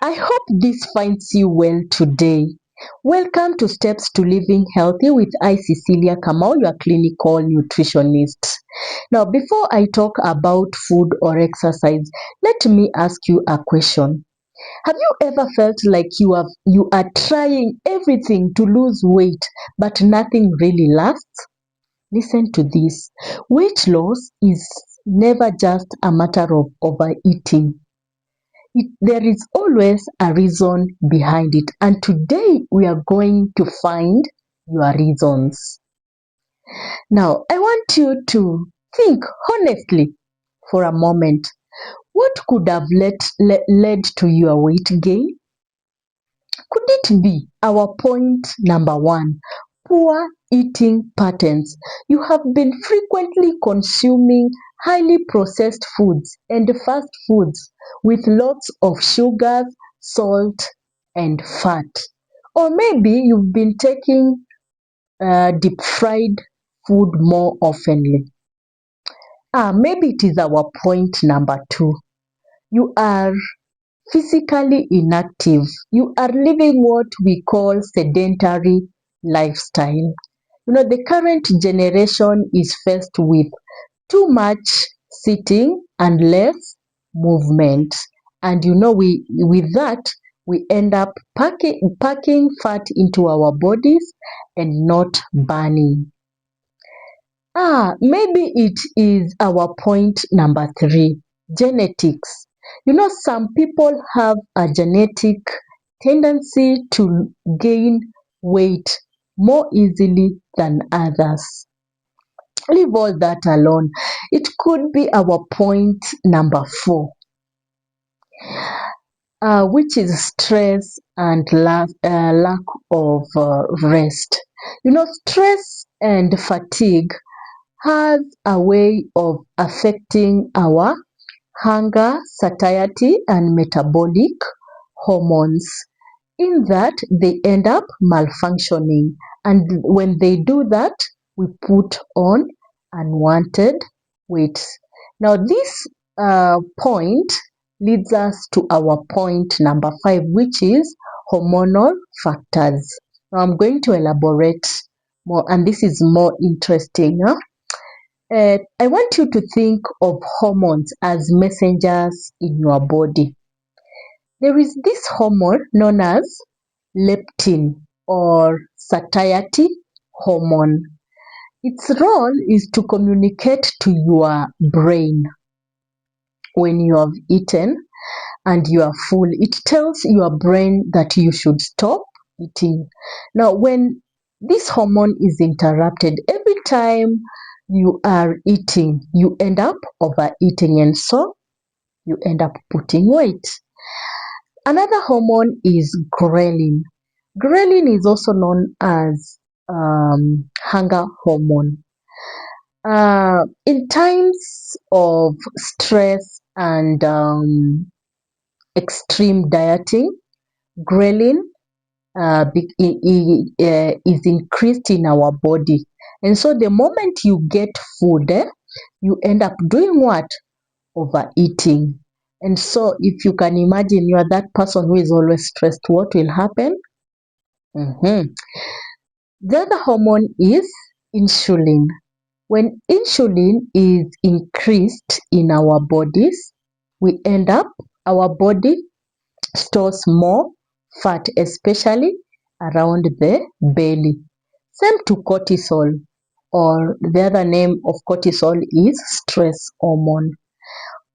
I hope this finds you well today. Welcome to Steps to Living Healthy with I, Cecilia Kamau, your clinical nutritionist. Now, before I talk about food or exercise, let me ask you a question. Have you ever felt like you are trying everything to lose weight, but nothing really lasts? Listen to this. Weight loss is never just a matter of overeating. There is always a reason behind it, and today we are going to find your reasons. Now, I want you to think honestly for a moment. What could have led to your weight gain? Could it be our point number one, poor eating patterns? You have been frequently consuming highly processed foods and fast foods with lots of sugars, salt, and fat. Or maybe you've been taking deep fried food more oftenly. Maybe it is our point number two. You are physically inactive. You are living what we call sedentary lifestyle. The current generation is faced with too much sitting and less movement. And with that, we end up packing fat into our bodies and not burning. Maybe it is our point number three, genetics. Some people have a genetic tendency to gain weight more easily than others. Leave all that alone. It could be our point number four, which is stress and lack of rest. Stress and fatigue has a way of affecting our hunger, satiety, and metabolic hormones, in that they end up malfunctioning. And when they do that, we put on unwanted weight. Now, this point leads us to our point number five, which is hormonal factors. Now, I'm going to elaborate more, and this is more interesting. I want you to think of hormones as messengers in your body. There is this hormone known as leptin or satiety hormone. Its role is to communicate to your brain when you have eaten and you are full. It tells your brain that you should stop eating. Now, when this hormone is interrupted, every time you are eating, you end up overeating, and so you end up putting weight. Another hormone is ghrelin. Ghrelin is also known as hunger hormone. In times of stress and extreme dieting, ghrelin is increased in our body, and so the moment you get food, you end up doing what? Overeating. And so if you can imagine you are that person who is always stressed, what will happen? The other hormone is insulin. When insulin is increased in our bodies, we end up, our body stores more fat, especially around the belly. Same to cortisol, or the other name of cortisol is stress hormone.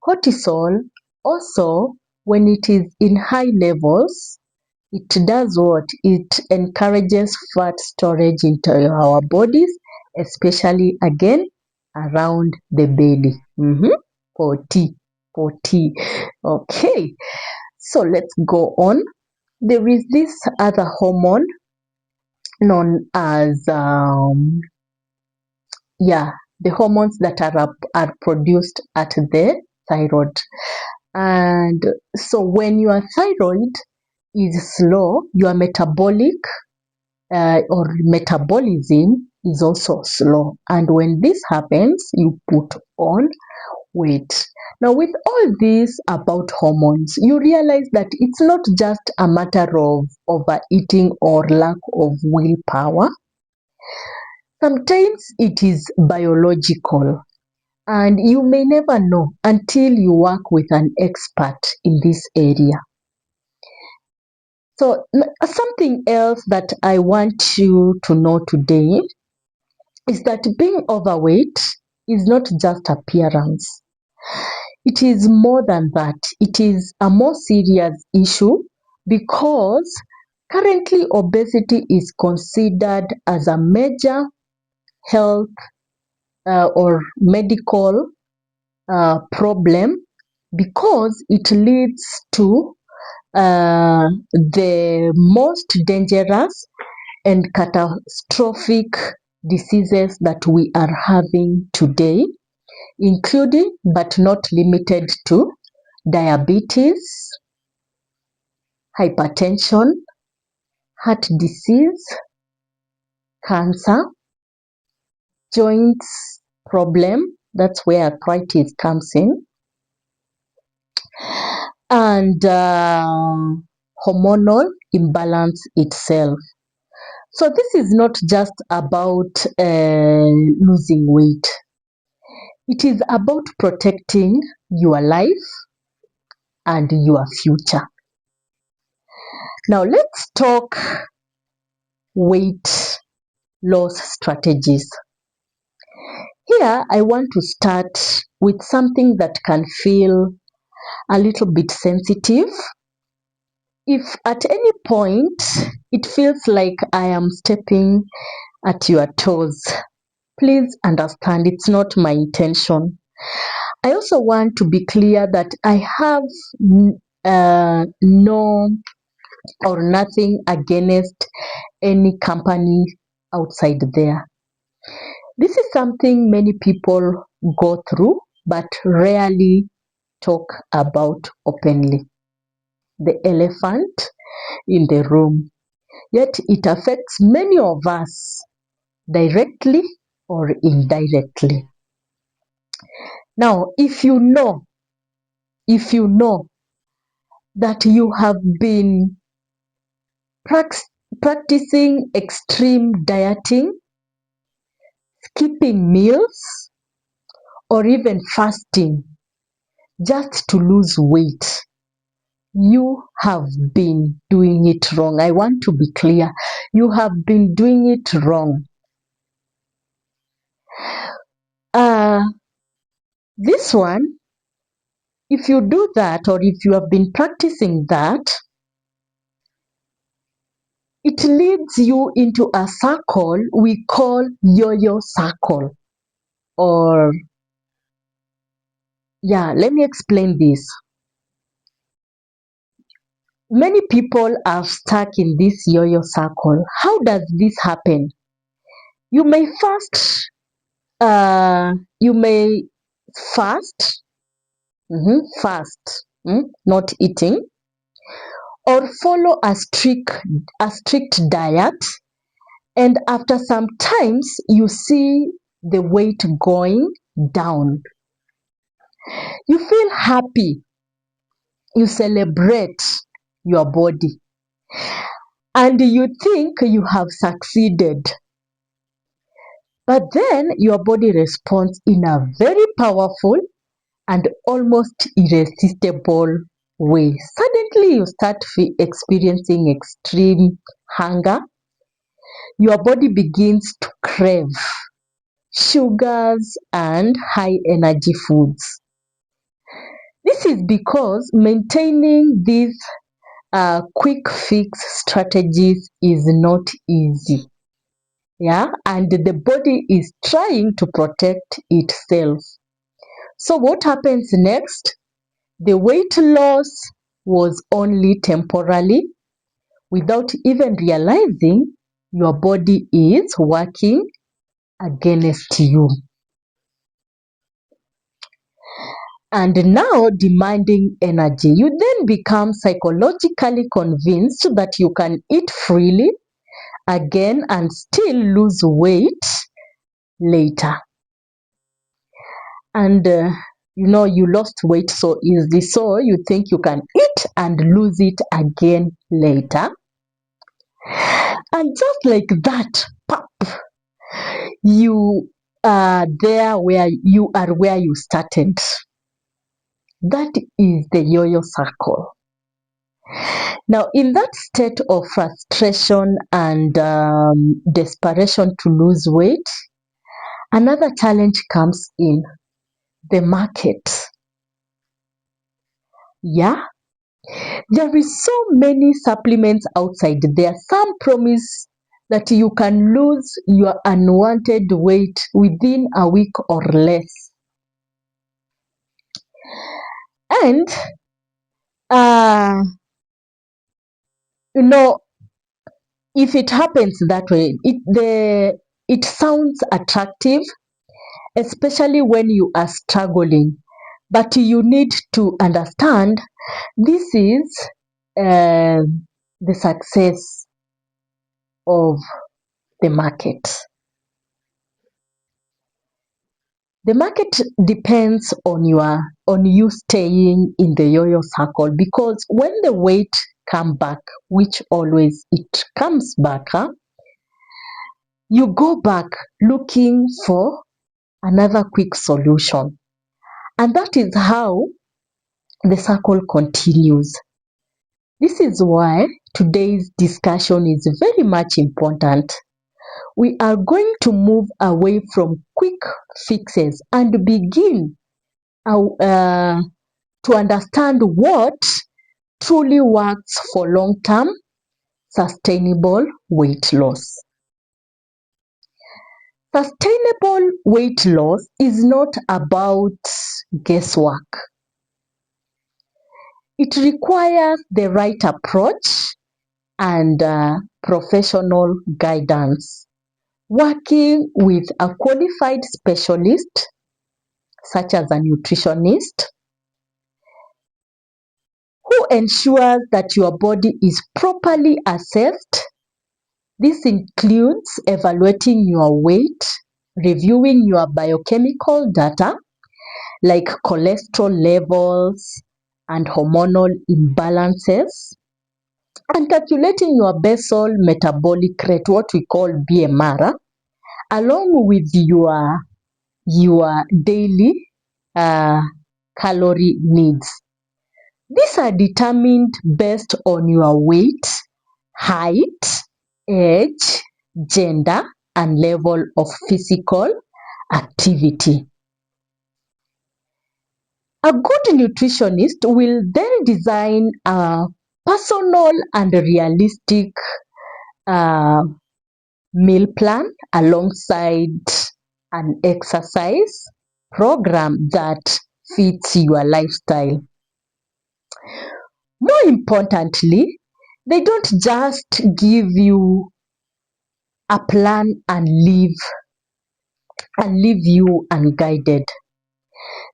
Cortisol also, when it is in high levels, it does what? It encourages fat storage into our bodies, especially again around the belly. For T. Okay, so let's go on. There is this other hormone known as the hormones that are produced at the thyroid. And so when your thyroid is slow, your metabolic or metabolism is also slow. And when this happens, you put on weight. Now, with all this about hormones, you realize that it's not just a matter of overeating or lack of willpower. Sometimes it is biological, and you may never know until you work with an expert in this area. So, something else that I want you to know today is that being overweight is not just appearance. It is more than that. It is a more serious issue because currently obesity is considered as a major health or medical problem because it leads to the most dangerous and catastrophic diseases that we are having today, including but not limited to diabetes, hypertension, heart disease, cancer, joints problem, that's where arthritis comes in, and hormonal imbalance itself. So this is not just about losing weight. It is about protecting your life and your future. Now let's talk weight loss strategies. Here I want to start with something that can feel a little bit sensitive. If at any point it feels like I am stepping at your toes, please understand it's not my intention. I also want to be clear that I have no or nothing against any company outside there. This is something many people go through but rarely talk about openly. The elephant in the room. Yet it affects many of us directly or indirectly. Now, if you know that you have been practicing extreme dieting, skipping meals, or even fasting just to lose weight, you have been doing it wrong. I want to be clear. You have been doing it wrong. This one, if you do that or if you have been practicing that, it leads you into a circle we call yo-yo circle. Or, yeah, let me explain this. Many people are stuck in this yo-yo circle. How does this happen? You may fast, not eating, or follow a strict diet, and after some times you see the weight going down. You feel happy, you celebrate your body, and you think you have succeeded. But then your body responds in a very powerful and almost irresistible way. Suddenly you start experiencing extreme hunger. Your body begins to crave sugars and high energy foods. This is because maintaining these quick fix strategies is not easy. Yeah, and the body is trying to protect itself. So what happens next? The weight loss was only temporary. Without even realizing, your body is working against you. And now demanding energy. You then become psychologically convinced that you can eat freely again and still lose weight later. And you lost weight so easily, so you think you can eat and lose it again later. And just like that, pop, you are there where you are where you started. That is the yo-yo circle. Now, in that state of frustration and desperation to lose weight, another challenge comes in: the market. Yeah, there is so many supplements outside there. Some promise that you can lose your unwanted weight within a week or less. And uh, you know, if it happens that way, it sounds attractive, especially when you are struggling. But you need to understand this is the success of the market. The market depends on you staying in the yo-yo circle, because when the weight come back, which always it comes back, you go back looking for another quick solution. And that is how the circle continues. This is why today's discussion is very much important. We are going to move away from quick fixes and begin to understand what truly works for long-term sustainable weight loss. Sustainable weight loss is not about guesswork. It requires the right approach and professional guidance, working with a qualified specialist such as a nutritionist who ensures that your body is properly assessed. This includes evaluating your weight, reviewing your biochemical data like cholesterol levels and hormonal imbalances, and calculating your basal metabolic rate, what we call BMR, along with your daily calorie needs. These are determined based on your weight, height, age, gender, and level of physical activity. A good nutritionist will then design a personal and realistic meal plan alongside an exercise program that fits your lifestyle. More importantly, they don't just give you a plan and leave you unguided.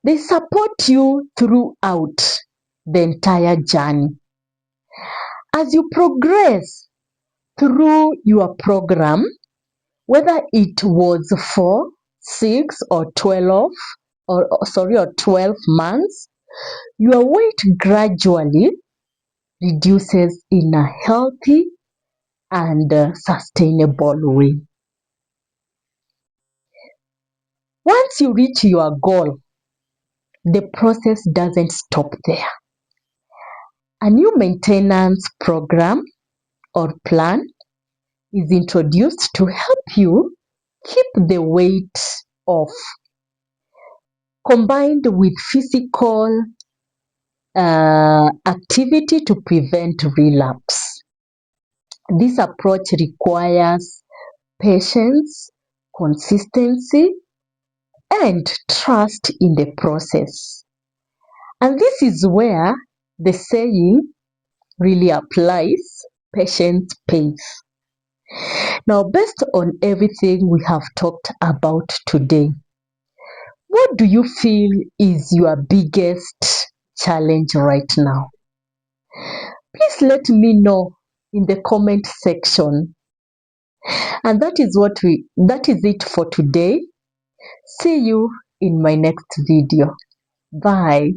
They support you throughout the entire journey. As you progress through your program, whether it was 4, 6, or 12 or 12 months, your weight gradually reduces in a healthy and sustainable way. Once you reach your goal, the process doesn't stop there. A new maintenance program or plan is introduced to help you keep the weight off, combined with physical activity to prevent relapse. This approach requires patience, consistency, and trust in the process. And this is where the saying really applies: patience pays. Now, based on everything we have talked about today, what do you feel is your biggest challenge right now? Please let me know in the comment section. And that is it for today. See you in my next video. Bye.